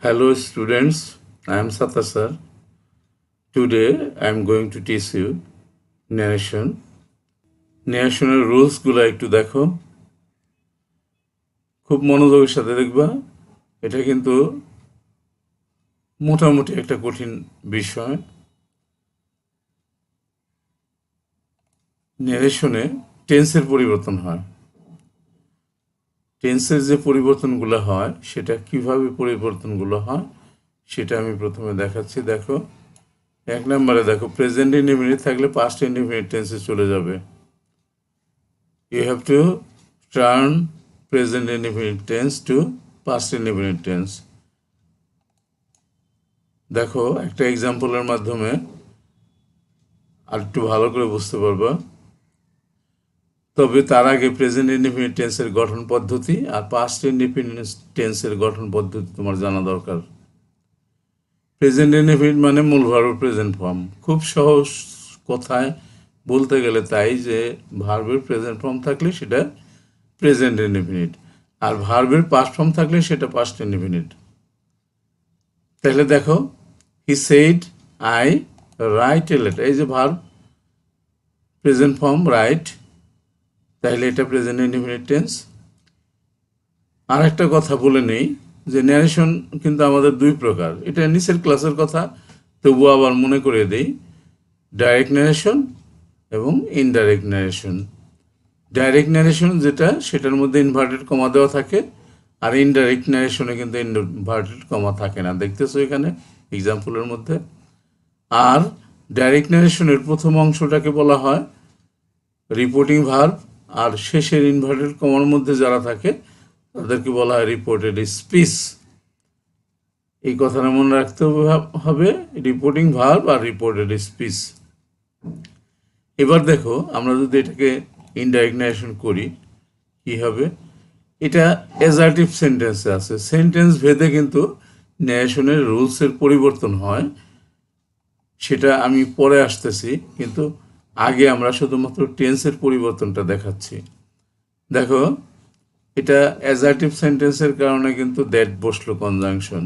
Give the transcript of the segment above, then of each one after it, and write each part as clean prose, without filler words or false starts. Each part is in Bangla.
Hello students, I am Sata sir. Today I am going to teach you narration. Narrationের রুলসগুলো একটু দেখো, খুব মনোযোগের সাথে দেখবা। এটা কিন্তু মোটামুটি একটা কঠিন বিষয়। ন্যারেশনে টেন্সের পরিবর্তন হয়। টেন্সের যে পরিবর্তনগুলো হয় সেটা কিভাবে পরিবর্তনগুলো হয় সেটা আমি প্রথমে দেখাচ্ছি। দেখো, এক নম্বরে দেখো, প্রেজেন্ট ইনডেফিনিট থাকলে পাস্ট ইনডেফিনিট টেন্সে চলে যাবে। You have to turn present indefinite tense to past indefinite tense. দেখো, একটা এক্সাম্পলের মাধ্যমে আর একটু ভালো করে বুঝতে পারবা। তবে তার আগে প্রেজেন্ট ইনডেফিনিট টেন্সের গঠন পদ্ধতি আর পাস্ট ইনডেফিনিট টেন্সের গঠন পদ্ধতি তোমার জানা দরকার। প্রেজেন্ট ইনডেফিনিট মানে মূল ভার্ব প্রেজেন্ট ফর্ম। খুব সহজ কথায় বলতে গেলে তাই যে ভার্বের প্রেজেন্ট ফর্ম থাকলে সেটা প্রেজেন্ট ইনডেফিনিট, আর ভার্বের পাস্ট ফর্ম থাকলে সেটা পাস্ট ইনডেফিনিট। তাহলে দেখো, he said I write a letter, এই যে ভার্ব প্রেজেন্ট ফর্ম রাইট, তাহলে এটা প্রেজেন্ট ইনডেফিনিট টেন্স। আর একটা কথা বলে নেই যে ন্যারেশন কিন্তু আমাদের দুই প্রকার। এটা নিচের ক্লাসের কথা, তবুও আবার মনে করে দেই, ডাইরেক্ট ন্যারেশন এবং ইনডাইরেক্ট ন্যারেশন। ডাইরেক্ট ন্যারেশন যেটা, সেটার মধ্যে ইনভার্টেড কমা দেওয়া থাকে, আর ইনডাইরেক্ট ন্যারেশনে কিন্তু ইনভার্টেড কমা থাকে না, দেখতেছো এখানে এক্সাম্পলের মধ্যে। আর ডাইরেক্ট ন্যারেশনের প্রথম অংশটাকে বলা হয় রিপোর্টিং ভার্ব, আর শেষের ইনভার্টেড কমার মধ্যে যারা থাকে তাদেরকে বলা হয় রিপোর্টেড স্পিচ। এই কথাটা মনে রাখতে হবে, রিপোর্টিং ভার্ব আর রিপোর্টেড স্পিচ। এবার দেখো, আমরা যদি এটাকে ইনডাইরেক্ট ন্যারেশন করি কি হবে। এটা অ্যাজার্টিভ সেন্টেন্সে আছে, সেন্টেন্স ভেদে কিন্তু ন্যারেশনের রুলসের পরিবর্তন হয়, সেটা আমি পরে আসতেছি, কিন্তু আগে আমরা শুধুমাত্র টেন্সের পরিবর্তনটা দেখাচ্ছি। দেখো, এটা অ্যাজার্টিভ সেন্টেন্সের কারণে কিন্তু দ্যাট বসলো কনজাংশন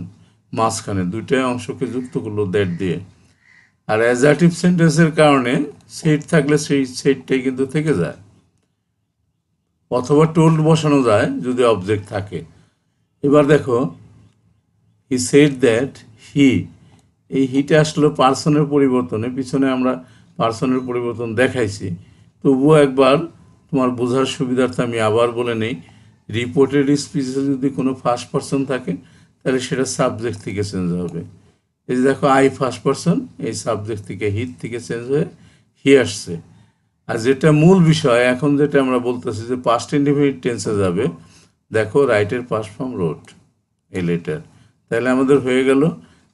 মাঝখানে, দুইটাই অংশকে যুক্ত করলো দ্যাট দিয়ে। আর অ্যাজার্টিভ সেন্টেন্সের কারণে সেট থাকলে সেই সেটটাই কিন্তু থেকে যায়, অথবা টোল্ড বসানো যায় যদি অবজেক্ট থাকে। এবার দেখো, হি সেড দ্যাট হি, এই হিটা আসলো পার্সনের পরিবর্তনে, পিছনে আমরা পার্সনের পরিবর্তন দেখাইছি, তবুও একবার তোমার বোঝার সুবিধার্থে আমি আবার বলে নেই, রিপোর্টেড স্পিচে যদি কোনো ফার্স্ট পার্সন থাকে তাহলে সেটা সাবজেক্ট থেকে চেঞ্জ হবে। এই যে দেখো, আই ফার্স্ট পার্সন, এই সাবজেক্ট থেকে হিট থেকে চেঞ্জ হয়ে হি আসছে। আর যেটা মূল বিষয় এখন, যেটা আমরা বলতেছি যে পাস্ট ইনডেফিনিট টেন্সে যাবে, দেখো রাইটের past form wrote a letter, তাহলে আমাদের হয়ে গেল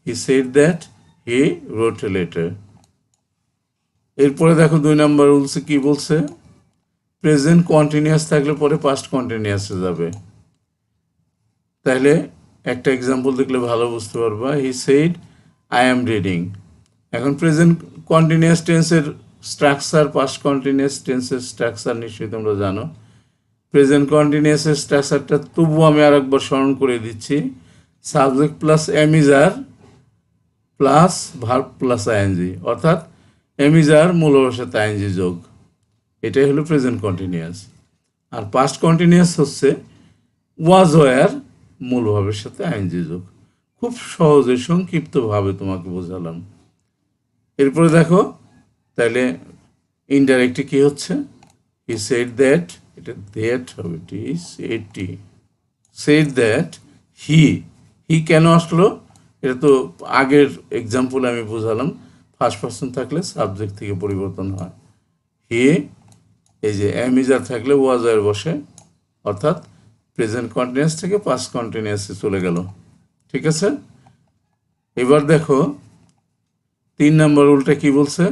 he said that he wrote a letter. এরপরে দেখো, 2 নম্বর রুলসে কি বলছে, প্রেজেন্ট কন্টিনিউয়াস থাকলে পরে পাস্ট কন্টিনিউয়াসে যাবে। তাহলে একটা এক্সাম্পল দেখলে ভালো বুঝতে পারবা, he said I am reading. এখন প্রেজেন্ট কন্টিনিউয়াস টেন্সের স্ট্রাকচার, পাস্ট কন্টিনিউয়াস টেন্সের স্ট্রাকচার নিশ্চয়ই তোমরা জানো। প্রেজেন্ট কন্টিনিউয়াসের স্ট্রাকচারটা তবু আমি আরেকবার স্মরণ করে দিচ্ছি, subject plus এমিজার plus verb plus ING, অর্থাৎ এমিজার মূল ভাবের সাথে আইএনজি যোগ, এটাই হলো প্রেজেন্ট কন্টিনিউয়াস। আর পাস্ট কন্টিনিউয়াস হচ্ছে ওয়াজ ওয়ার মূল ভাবের সাথে আইএনজি যোগ। খুব সহজে সংক্ষিপ্তভাবে তোমাকে বোঝালাম। এরপরে দেখো, তাহলে ইনডাইরেক্টে কি হচ্ছে, হি সেড দ্যাট, এটা দ্যাট হবে, টি সেটি সেড দ্যাট হি, হি কেন আসলো, এটা তো আগের এক্সাম্পল আমি বোঝালাম, ফার্স্ট পার্সন থাকলে সাবজেক্ট থেকে পরিবর্তন হয়। হি, এই যে অ্যামিজার থাকলে ওয়াজার বসে, অর্থাৎ প্রেজেন্ট কন্টিনিউয়াস থেকে পাস্ট কন্টিনিউয়াসে চলে গেল। ঠিক আছে, এবার দেখো 3 নম্বর রুলটা কি বলছে,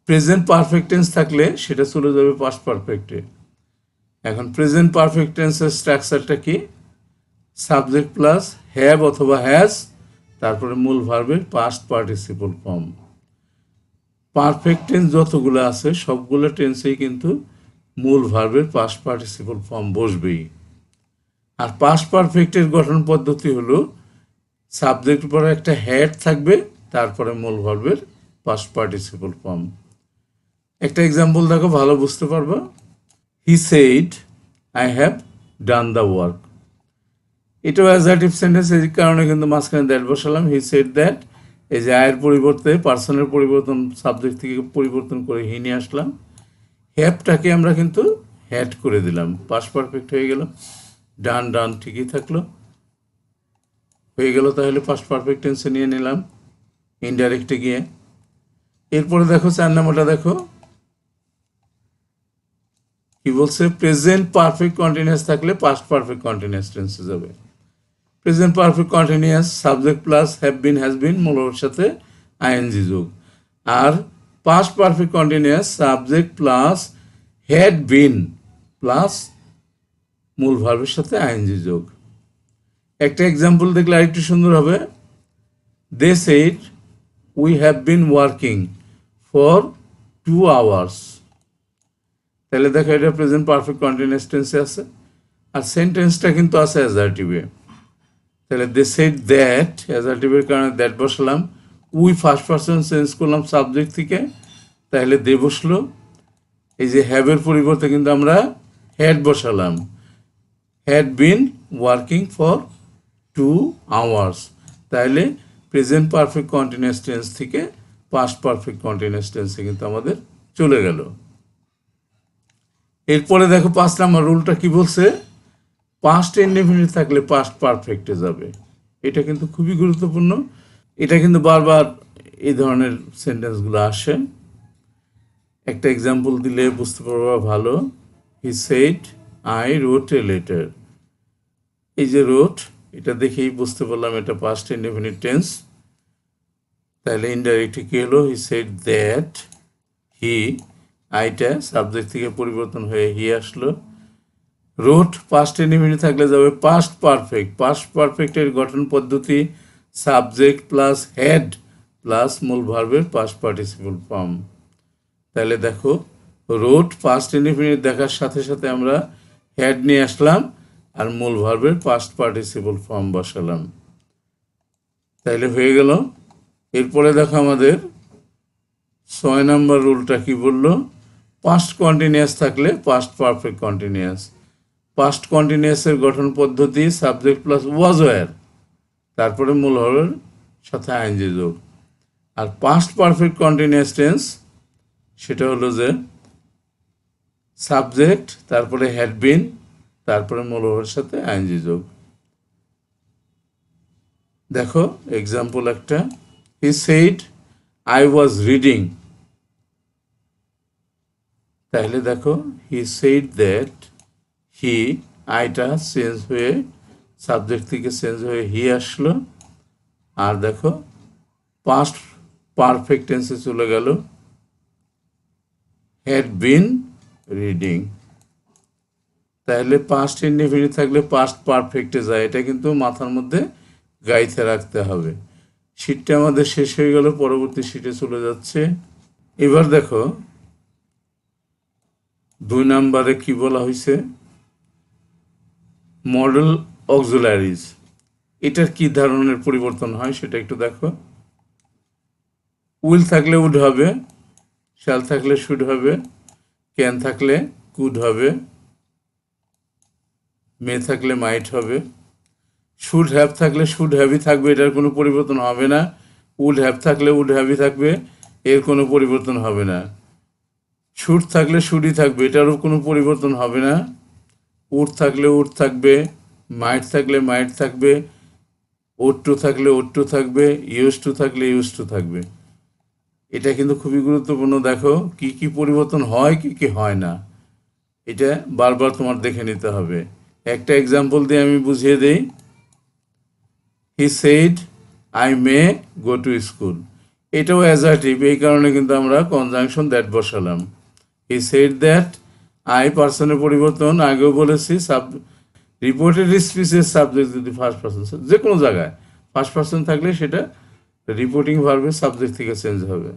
প্রেজেন্ট পারফেক্ট টেন্স থাকলে সেটা চলে যাবে পাস্ট পারফেক্টে। এখন প্রেজেন্ট পারফেক্ট টেন্সের স্ট্রাকচারটা কি, সাবজেক্ট প্লাস হ্যাভ অথবা হ্যাজ, তারপরে মূল ভার্বের past participle form. Perfect tense যতগুলো আছে সবগুলো টেন্সেই কিন্তু মূল ভার্বের পাস্ট পার্টিসিপল ফর্ম বসবেই। আর পাস্ট পারফেক্টের গঠন পদ্ধতি হলো সাবজেক্ট পরে একটা হেড থাকবে, তারপরে মূল ভার্বের পাস্ট পার্টিসিপল ফর্ম। একটা এক্সাম্পল দেখো, ভালো বুঝতে পারবা। He said I have done the work. এটাও অ্যাজার্টিভ সেন্টেন্স, এই কারণে কিন্তু মাঝখানে দ্যাট বসালাম। হি সেড দ্যাট, এই যে আয়ের পরিবর্তে পার্সনের পরিবর্তন, সাবজেক্ট থেকে পরিবর্তন করে হি নিয়ে আসলাম। হ্যাভটাকে আমরা কিন্তু হ্যাড করে দিলাম, পাস্ট পারফেক্ট হয়ে গেল। ডান ডান ঠিকই থাকলো, হয়ে গেল। তাহলে পাস্ট পারফেক্ট টেন্সে নিয়ে নিলাম ইনডাইরেক্টে গিয়ে। এরপরে দেখো 4 নম্বরটা দেখো, কি বলছে, প্রেজেন্ট পারফেক্ট কন্টিনিউয়াস থাকলে পাস্ট পারফেক্ট কন্টিনিউয়াস টেন্সে যাবে। Present perfect continuous subject plus have been has been মূলর সাথে আইএনজি যোগ। আর past perfect continuous subject plus had been plus মূল ভার্বের সাথে আইএনজি যোগ। একটা এক্সাম্পল দেখলে আরেকটু সুন্দর হবে। They said we have been working for 2 hours। তাহলে দেখো এটা প্রেজেন্ট পারফেক্ট কন্টিনিউয়াস টেন্সে আছে, আর সেন্টেন্সটা কিন্তু আছে অ্যাজার্টিভে। তাহলে দে সেড দ্যাট, অ্যাজার্টিভের কারণে দ্যাট বসালাম। উই ফার্স্ট পারসন চেঞ্জ করলাম সাবজেক্ট থেকে, তাহলে দে বসলো। এই যে হ্যাভের পরিবর্তে কিন্তু আমরা হ্যাড বসালাম। Had been working for 2 hours। তাহলে প্রেজেন্ট পারফেক্ট কন্টিনিউয়াস টেন্স থেকে পাস্ট পারফেক্ট কন্টিনিউয়াস টেন্সে কিন্তু আমাদের চলে গেল। এরপরে দেখো 5 নম্বর রুলটা কি বলছে, পাস্ট ইনডেফিনিট থাকলে পাস্ট পারফেক্টে যাবে। এটা কিন্তু খুবই গুরুত্বপূর্ণ, এটা কিন্তু বারবার এই ধরনের সেন্টেন্সগুলো আসে। একটা এক্সাম্পল দিলে বুঝতে পারবা ভালো। He said I রোট a letter. এই যে রোট, এটা দেখেই বুঝতে পারলাম এটা পাস্ট ইনডেফিনিট টেন্স। তাহলে ইনডাইরেক্টলি কি হলো, হি সেড দ্যাট, হি আইটা সাবজেক্ট থেকে পরিবর্তন হয়ে হি আসলো। রোট পাস্ট ইনডেফিনিট থাকলে যাবে পাস্ট পারফেক্ট। পাস্ট পারফেক্টের গঠন পদ্ধতি সাবজেক্ট প্লাস হেড প্লাস মূল ভার্বের পাস্ট পার্টিসিপল ফর্ম। তাহলে দেখো, রোট পাস্ট ইনডেফিনিট দেখার সাথে সাথে আমরা হেড নিয়ে আসলাম আর মূল ভার্বের পাস্ট পার্টিসিপল ফর্ম বসালাম, তাইলে হয়ে গেল। এরপরে দেখো আমাদের 6 নম্বর রুলটা কি বললো, পাস্ট কন্টিনিউয়াস থাকলে পাস্ট পারফেক্ট কন্টিনিউয়াস। পাস্ট কন্টিনিউয়াসের গঠন পদ্ধতি সাবজেক্ট প্লাস ওয়াজ ওয়্যার, তারপরে মূল ভার্বের সাথে আইএনজি যোগ। আর পাস্ট পারফেক্ট কন্টিনিউয়াস টেন্স সেটা হলো যে সাবজেক্ট, তারপরে হ্যাড বিন, তারপরে মূল ভার্বের সাথে আইএনজি যোগ। দেখো এক্সাম্পল একটা, he said I was reading. তাহলে দেখো, হি সেইড দ্যাট, হি আইটা চেঞ্জ হয়ে সাবজেক্ট থেকে চেঞ্জ হয়ে হি আসলো। আর দেখো পাস্ট পারফেক্ট টেন্সে চলে গেল, হ্যাড বিন রিডিং। তাহলে পাস্ট ইনডেফিনিট থাকলে পাস্ট পারফেক্টে যায়, এটা কিন্তু মাথার মধ্যে গাইতে রাখতে হবে। শীটটা আমাদের শেষ হয়ে গেল, পরবর্তী শীটে চলে যাচ্ছে। এবার দেখো 2 নম্বরে কি বলা হয়েছে, মডেল অক্সিলারিজ। এটার কি ধরনের পরিবর্তন হয় সেটা একটু দেখো। উইল থাকলে উড হবে, শ্যাল থাকলে শুড হবে, ক্যান থাকলে কুড হবে, মে থাকলে মাইট হবে, শুড হ্যাভ থাকলে শুড হ্যাভই থাকবে, এটার কোনো পরিবর্তন হবে না। উড হ্যাভ থাকলে উড হ্যাভই থাকবে, এর কোনো পরিবর্তন হবে না। শুড থাকলে শুডই থাকবে, এটারও কোনো পরিবর্তন হবে না। উড থাকলে উড থাকবে, মাইট থাকলে মাইট থাকবে, ওড টু থাকলে ওড টু থাকবে, ইউজ টু থাকলে ইউজ টু থাকবে। এটা কিন্তু খুবই গুরুত্বপূর্ণ। দেখো কি কি পরিবর্তন হয়, কি কি হয় না, এটা বারবার তোমার দেখে নিতে হবে। একটা এক্সাম্পল দিয়ে আমি বুঝিয়ে দিই। He said I may go to school. এটাও অ্যাজার্টিভ, এই কারণে কিন্তু আমরা কনজাংশন দ্যাট বসালাম। হি সেইড দ্যাট, আই পার্সনের পরিবর্তন আগেও বলেছি। রিপোর্টেড স্পিচের সাবজেক্ট যদি ফার্স্ট পার্সন, যে কোনো জায়গায় ফার্স্ট পার্সন থাকলে সেটা রিপোর্টিং ভার্বের সাবজেক্ট থেকে চেঞ্জ হবে।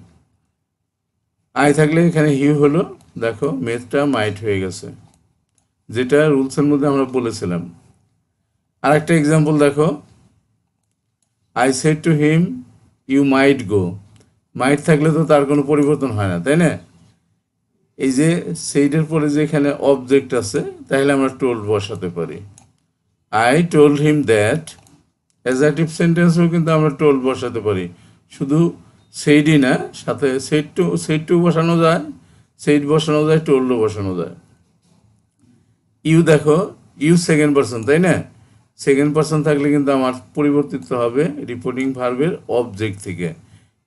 আই থাকলে এখানে হি হলো, দেখো মেথটা মাইট হয়ে গেছে, যেটা রুলসের মধ্যে আমরা বলেছিলাম। আরেকটা এক্সাম্পল দেখো, I said to him you might go. Might থাকলে তো তার কোনো পরিবর্তন হয় না, তাই না? এই যে সেইটার পরে যে এখানে অবজেক্ট আছে, তাহলে আমরা টোল্ড বসাতে পারি। আই টোল্ড হিম দ্যাট, অ্যাজারটিভ সেন্টেন্সেও কিন্তু আমরা টোল্ড বসাতে পারি। শুধু সেইডই না, সাথে সেড টু বসানো যায়, সেইড বসানো যায়, টোল্ডও বসানো যায়। ইউ দেখো, ইউ সেকেন্ড পারসন, তাই না? সেকেন্ড পারসন থাকলে কিন্তু আমার পরিবর্তিত হবে রিপোর্টিং ভার্বের অবজেক্ট থেকে।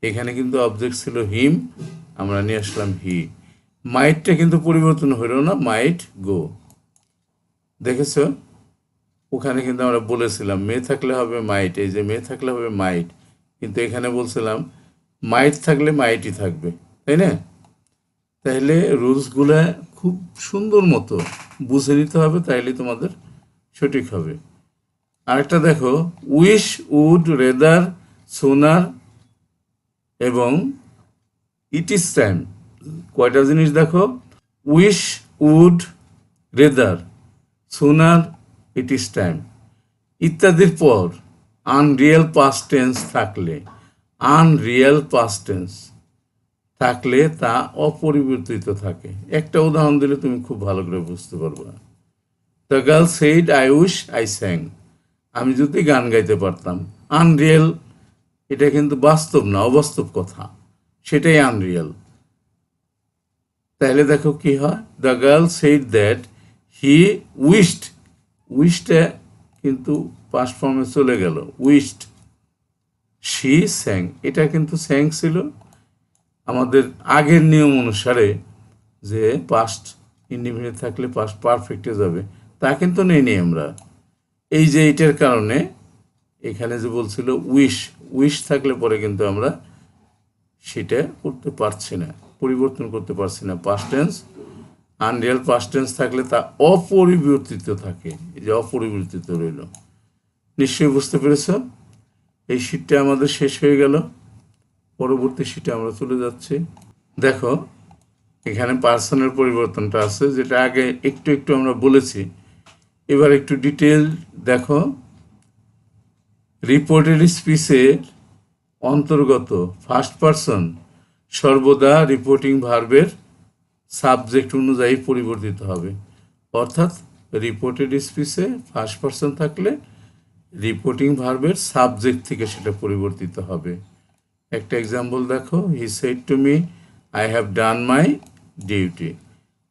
এখানে কিন্তু অবজেক্ট ছিল হিম, আমরা নিয়ে আসলাম হি। মাইটটা কিন্তু পরিবর্তন হইল না, মাইট গো। দেখেছ, ওখানে কিন্তু আমরা বলেছিলাম মে থাকলে হবে মাইট, এই যে মে থাকলে হবে মাইট, কিন্তু এখানে বলছিলাম মাইট থাকলে মাইটই থাকবে, তাই না? তাহলে রুলসগুলো খুব সুন্দর মতো বুঝে নিতে হবে, তাইলে তোমাদের সঠিক হবে। আরেকটা দেখো, উইশ, উড, রেদার, সোনার এবং ইট ইজ টাইম। কয়টা জিনিস দেখো, উইশ, উড, রেদার, সোনার, ইট ইজ টাইম ইত্যাদির পর আনরিয়েল পাস্ট টেন্স থাকলে, আনরিয়েল পাস্ট টেন্স থাকলে তা অপরিবর্তিত থাকে। একটা উদাহরণ দিলে তুমি খুব ভালো করে বুঝতে পারবে। The girl said I wish I স্যাং। আমি যদি গান গাইতে পারতাম। আনরিয়েল, এটা কিন্তু বাস্তব না, অবাস্তব কথা, সেটাই আনরিয়েল। তাহলে দেখো কি হয়, the girl said that he wished, উইশটা কিন্তু পাস্ট ফর্মে চলে গেল, উইশড। শি স্যাং, এটা কিন্তু স্যাং ছিল। আমাদের আগের নিয়ম অনুসারে যে পাস্ট ইনডিফিনিট থাকলে পাস্ট পারফেক্টে যাবে, তা কিন্তু নেই আমরা। এই যে এটার কারণে এখানে যে বলছিল উইশ, উইশ থাকলে পরে কিন্তু আমরা সেটা করতে পারছি না, পরিবর্তন করতে পারছি না। Past tense, unreal past tense থাকলে তা অপরিবর্তিত থাকে, এই যে অপরিবর্তিত রইল। নিশ্চয়ই বুঝতে পেরেছ? এই শীটটা আমাদের শেষ হয়ে গেল, পরবর্তী শীটে আমরা চলে যাচ্ছি। দেখো, এখানে পার্সনের পরিবর্তনটা আছে, যেটা আগে একটু একটু আমরা বলেছি, এবার একটু ডিটেল দেখো। রিপোর্টেড স্পিচের অন্তর্গত ফার্স্ট পারসন সর্বদা রিপোর্টিং ভার্বের সাবজেক্ট অনুযায়ী পরিবর্তিত হবে। অর্থাৎ রিপোর্টেড স্পিচে ফার্স্ট পারসন থাকলে রিপোর্টিং ভার্বের সাবজেক্ট থেকে সেটা পরিবর্তিত হবে। একটা এক্সাম্পল দেখো, he said to me I have done my duty.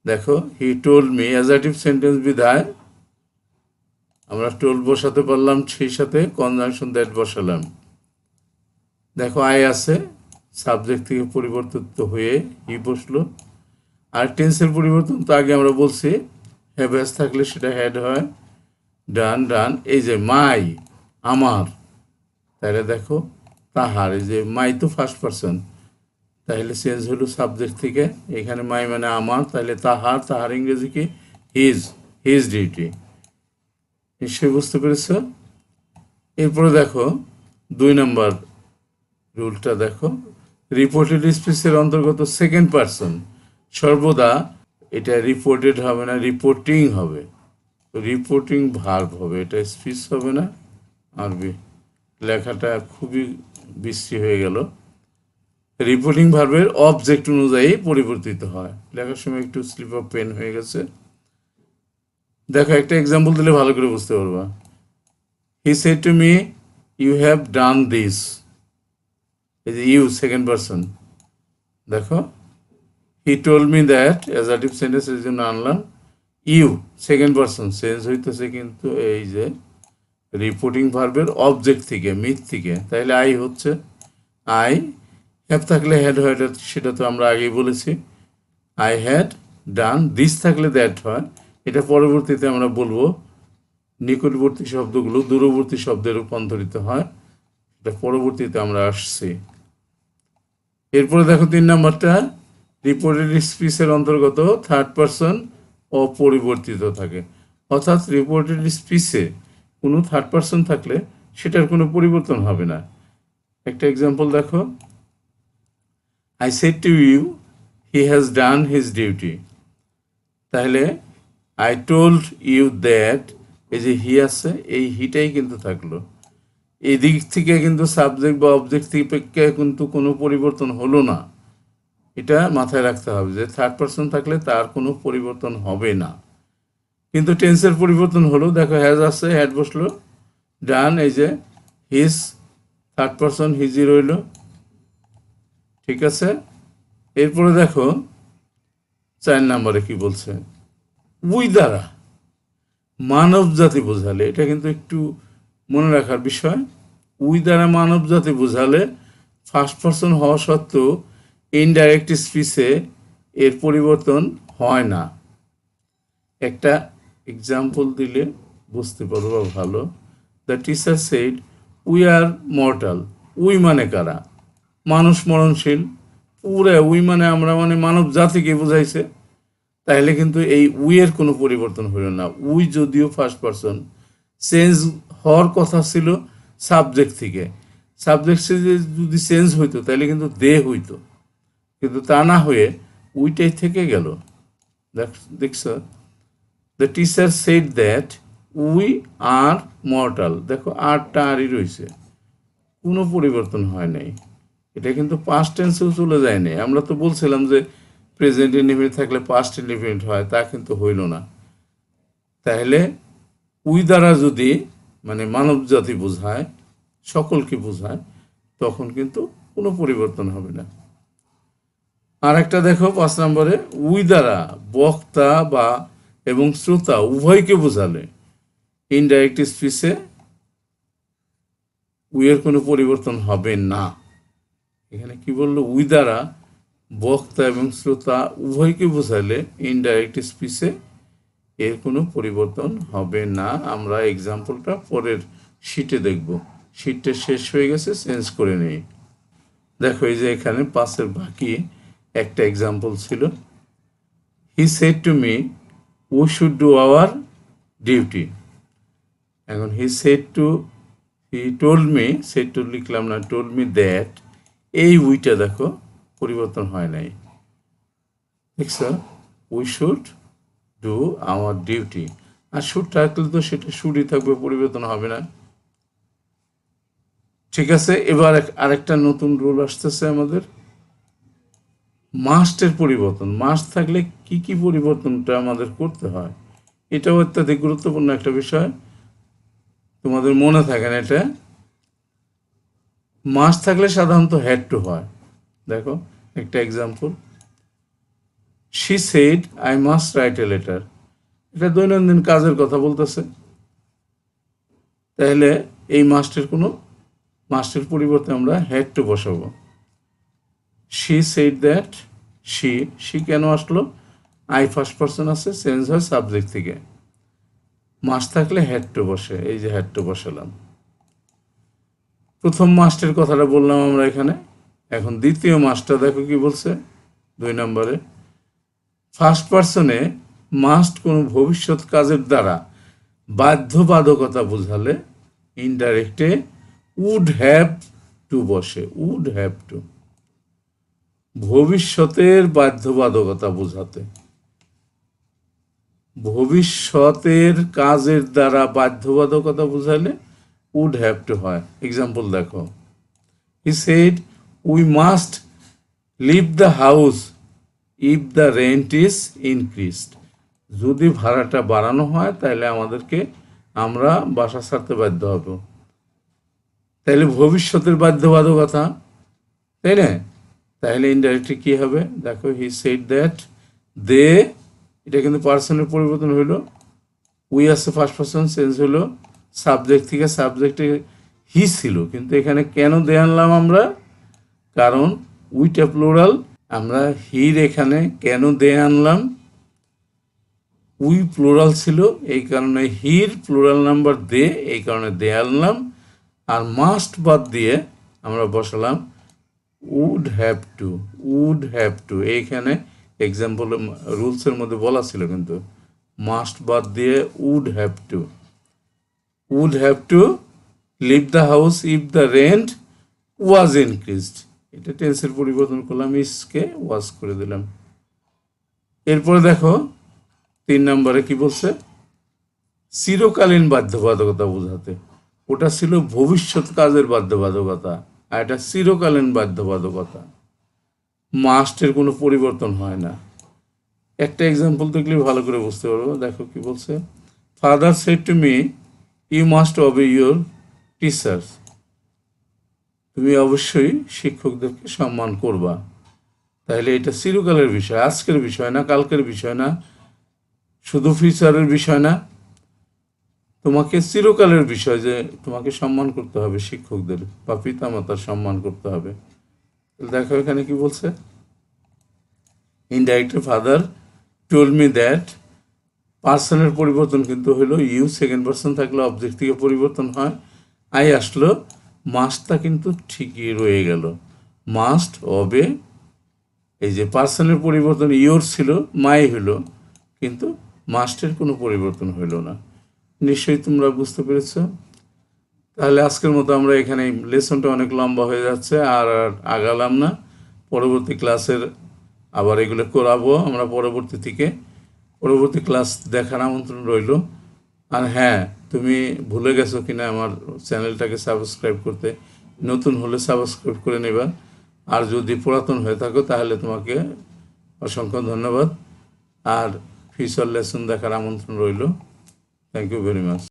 দেখো, হি টোল্ড মি, অ্যাজারটিভ সেন্টেন্স বিধায় আমরা টোল্ড বসাতে পারলাম, সেই সাথে কনজাংশন দ্যাট বসালাম। দেখো, আই আছে, সাবজেক্ট থেকে পরিবর্তিত হয়ে হি বসলো। আর টেন্সের পরিবর্তন তো আগে আমরা বলছি, হ্যাভ হ্যাজ থাকলে সেটা হ্যাড হয়, ডান ডান। এই যে মাই, আমার, তাহলে দেখো তাহার, এই যে মাই তো ফার্স্ট পারসন, তাহলে চেঞ্জ হলো সাবজেক্ট থেকে, এখানে মাই মানে আমার, তাহলে তাহার, তাহার ইংরেজি কি হিজ, হিজ ডিউটি। নিশ্চয়ই বুঝতে পেরেছ? এরপরে দেখো 2 নম্বর রুলটা দেখো, রিপোর্টেড স্পিচের অন্তর্গত সেকেন্ড পারসন সর্বদা, এটা রিপোর্টেড হবে না, রিপোর্টিং হবে, রিপোর্টিং ভার্ব হবে, এটা স্পিচ হবে না। আরবি লেখাটা খুবই বিশ্রী হয়ে গেল। রিপোর্টিং ভার্বের অবজেক্ট অনুযায়ী পরিবর্তিত হয়, লেখার সময় একটু স্লিপ অফ পেন হয়ে গেছে। দেখো, একটা এক্সাম্পল দিলে ভালো করে বুঝতে পারবা। He said to me you have done this, এই যে ইউ সেকেন্ড পারসন। দেখো, he told me that, assertive সেন্টেন্সের জন্য আনলাম ইউ সেকেন্ড পারসন, চেঞ্জ হইতেছে কিন্তু এই যে রিপোর্টিং ভার্বের অবজেক্ট থেকে, মিথ থেকে, তাহলে আই হচ্ছে। আই হ্যাভ থাকলে হ্যাড হয়, সেটা তো আমরা আগেই বলেছি। আই হ্যাড ডান, দিস থাকলে দ্যাট হয়, এটা পরবর্তীতে আমরা বলবো। নিকটবর্তী শব্দগুলো দূরবর্তী শব্দে রূপান্তরিত হয়, এটা পরবর্তীতে আমরা আসছি। এরপরে দেখো 3 নম্বরটা, রিপোর্টেড স্পিচের অন্তর্গত থার্ড পারসন অপরিবর্তিত থাকে। অর্থাৎ রিপোর্টেড স্পিচে কোনো থার্ড পারসন থাকলে সেটার কোনো পরিবর্তন হবে না। একটা এক্সাম্পল দেখো, I said to you he has done his duty. তাহলে আই টোল্ড ইউ দ্যাট এই যে হি আছে, এই হিটাই কিন্তু থাকলো। এই দিক থেকে কিন্তু সাবজেক্ট বা অবজেক্ট থেকে কিন্তু কোনো পরিবর্তন হলো না। এটা মাথায় রাখতে হবে যে থার্ড পারসন থাকলে তার কোনো পরিবর্তন হবে না। কিন্তু টেন্সের পরিবর্তন হলো, দেখো হ্যাজ আছে, হ্যাড বসলো, ডান, এই যে হিজ থার্ড পারসন হিজি রইল, ঠিক আছে। এরপরে দেখো 4 নম্বরে কি বলছে, উই দ্বারা মানব জাতি বোঝালে, এটা কিন্তু একটু মনে রাখার বিষয়। উই দ্বারা মানব জাতি বোঝালে ফার্স্ট পারসন হওয়া সত্ত্বেও ইনডাইরেক্ট স্পিচে এর পরিবর্তন হয় না। একটা এক্সাম্পল দিলে বুঝতে পারবো ভালো। The teacher said we are mortal. We মানে কারা? মানুষ মরণশীল। পুরো উই মানে আমরা, মানে মানব জাতিকে বোঝাইছে। তাহলে কিন্তু এই উই এর কোনো পরিবর্তন হলো না। উই যদিও ফার্স্ট পারসন, চেঞ্জ হওয়ার কথা ছিল সাবজেক্ট থেকে। সাবজেক্ট যদি চেঞ্জ হইতো তাহলে কিন্তু দে হইতো, কিন্তু তা না হয়ে উইটাই থেকে গেল। দেখছো, the teacher said that we are mortal. দেখো আরটা আরই রয়েছে, কোনো পরিবর্তন হয় নাই। এটা কিন্তু পাস্ট টেন্সেও চলে যায় নাই। আমরা তো বলছিলাম যে প্রেজেন্ট ইনডিফিনিট থাকলে পাস্ট ইনডিফিনিট হয়, তা কিন্তু হইল না। তাহলে উই দ্বারা যদি মানে মানব জাতি বোঝায়, সকলকে বোঝায়, তখন কিন্তু কোনো পরিবর্তন হবে না। আর একটা দেখো 5 নম্বরে, উই দ্বারা বক্তা বা এবং শ্রোতা উভয়কে বোঝালে ইনডাইরেক্ট স্পিচে উইয়ের কোনো পরিবর্তন হবে না। এখানে কি বললো, উই দ্বারা বক্তা এবং শ্রোতা উভয়কে বোঝালে ইনডাইরেক্ট স্পিচে এর কোনো পরিবর্তন হবে না। আমরা এক্সাম্পলটা পরের শিটে দেখব। শিটটা শেষ হয়ে গেছে, চেঞ্জ করে নেই। দেখো এই যে এখানে 5-এর বাকি একটা এক্সাম্পল ছিল। He said to me we should do our duty. এখন he told me, said to লিখলাম না, টোল্ড মি দ্যাট, এই উইটা দেখো পরিবর্তন হয় নাই। দেখছো, we should do our duty. আর শুড থাকলে তো সেটা শুডই থাকবে, পরিবর্তন হবে না। ঠিক আছে, এবার আরেকটা নতুন রুল আসতেছে আমাদের, মাস্টের পরিবর্তন। মাস্ট থাকলে কি কি পরিবর্তনটা আমাদের করতে হয়, এটাও অত্যাধিক গুরুত্বপূর্ণ একটা বিষয়, তোমাদের মনে থাকে না এটা। মাস্ট থাকলে সাধারণত হ্যাড টু হয়। দেখো একটা example, she said I must write a letter. এটা দৈনন্দিন কাজের কথা বলতেছে, তাহলে এই মাস্টের পরিবর্তে আমরা হ্যাড টু বসাবো। শি সেড দ্যাট, শি কেন আসলো, আই ফার্স্ট পারসন আছে, চেঞ্জ হয় সাবজেক্ট থেকে। মাস্ট থাকলে হ্যাড টু বসে, এই যে হ্যাড টু বসালাম। প্রথম মাস্টের কথাটা বললাম আমরা এখানে। এখন দ্বিতীয় মাস্টটা দেখো কি বলছে 2 নম্বরে, ফার্স্ট পারসনে মাস্ট কোনো ভবিষ্যৎ কাজের দ্বারা বাধ্যবাধকতা বোঝালে ইনডাইরেক্টে উড হ্যাভ টু বসে। উড হ্যাভ টু, ভবিষ্যতের বাধ্যবাধকতা বোঝাতে, ভবিষ্যতের কাজের দ্বারা বাধ্যবাধকতা বোঝালে উড হ্যাভ টু হয়। এক্সাম্পল দেখো, he said we must leave the house if the rent is increased. যদি ভাড়াটা বাড়ানো হয় তাহলে আমরা বাসা ছাড়তে বাধ্য হব। তাহলে ভবিষ্যতের বাধ্যবাধকতা, তাই না? তাহলে ইনডাইরেক্টলি কি হবে, দেখো হি সেড দ্যাট দে, এটা কিন্তু পার্সনের পরিবর্তন হইলো। উই আছে ফার্স্ট পারসন, চেঞ্জ হলো সাবজেক্ট থেকে, সাবজেক্টে হি ছিল, কিন্তু এখানে কেন দে আনলাম আমরা, কারণ উইটা প্লুরাল। আমরা হির এখানে কেন দে আনলাম, উই প্লুরাল ছিল, এই কারণে হির প্লুরাল নাম্বার দে, এই কারণে দে আনলাম। আর মাস্ট বাদ দিয়ে আমরা বসালাম would have to. Would have to এইখানে এক্সাম্পল রুলসের মধ্যে বলা ছিল, কিন্তু মাস্ট বাদ দিয়ে would have to. Would have to leave the house if the rent was increased. এটা টেন্সের পরিবর্তন করলাম, ইসকে ওয়াজ করে দিলাম। এরপরে দেখো 3 নম্বরে কি বলছে, চিরকালীন বাধ্যবাধকতা বোঝাতে। ওটা ছিল ভবিষ্যৎ কাজের বাধ্যবাধকতা, আর এটা চিরকালীন বাধ্যবাধকতা। মাস্টের কোনো পরিবর্তন হয় না। একটা এক্সাম্পল দেখলে ভালো করে বুঝতে পারবো। দেখো কি বলছে, father said to me you must obey your teachers. তুমি অবশ্যই শিক্ষকদেরকে সম্মান করবা। তাহলে এটা চিরকালের বিষয়, আজকের বিষয় না, কালকের বিষয় না, শুধু ফিউচারের বিষয় না, তোমাকে চিরকালের বিষয় যে তোমাকে সম্মান করতে হবে, শিক্ষকদের বা পিতামাতার সম্মান করতে হবে। দেখো এখানে কি বলছে, indirect father told me that, পার্সনের পরিবর্তন কিন্তু হলো ইউ, সেকেন্ড পার্সন থাকলে অবজেক্ট থেকে পরিবর্তন হয়, আই আসলো, মাস্টটা কিন্তু ঠিকই রয়ে গেল, মাস্ট হবে। এই যে পার্সনের পরিবর্তন ইয়োর ছিল, মাই হলো, কিন্তু মাস্টের কোনো পরিবর্তন হইল না। নিশ্চয়ই তোমরা বুঝতে পেরেছ। তাহলে আজকের মতো আমরা এখানে, লেসনটা অনেক লম্বা হয়ে যাচ্ছে, আর আগালাম না। পরবর্তী ক্লাসের আবার এগুলো করাবো আমরা পরবর্তী থেকে। পরবর্তী ক্লাস দেখার আমন্ত্রণ রইল। আর হ্যাঁ, তুমি ভুলে গেছো কিনা আমার চ্যানেলটাকে সাবস্ক্রাইব করতে, নতুন হলে সাবস্ক্রাইব করে নেবা। আর যদি পুরাতন হয়ে থাকো তাহলে তোমাকে অসংখ্য ধন্যবাদ। আর ফিউচার লেসন দেখার আমন্ত্রণ রইল। Thank you very much.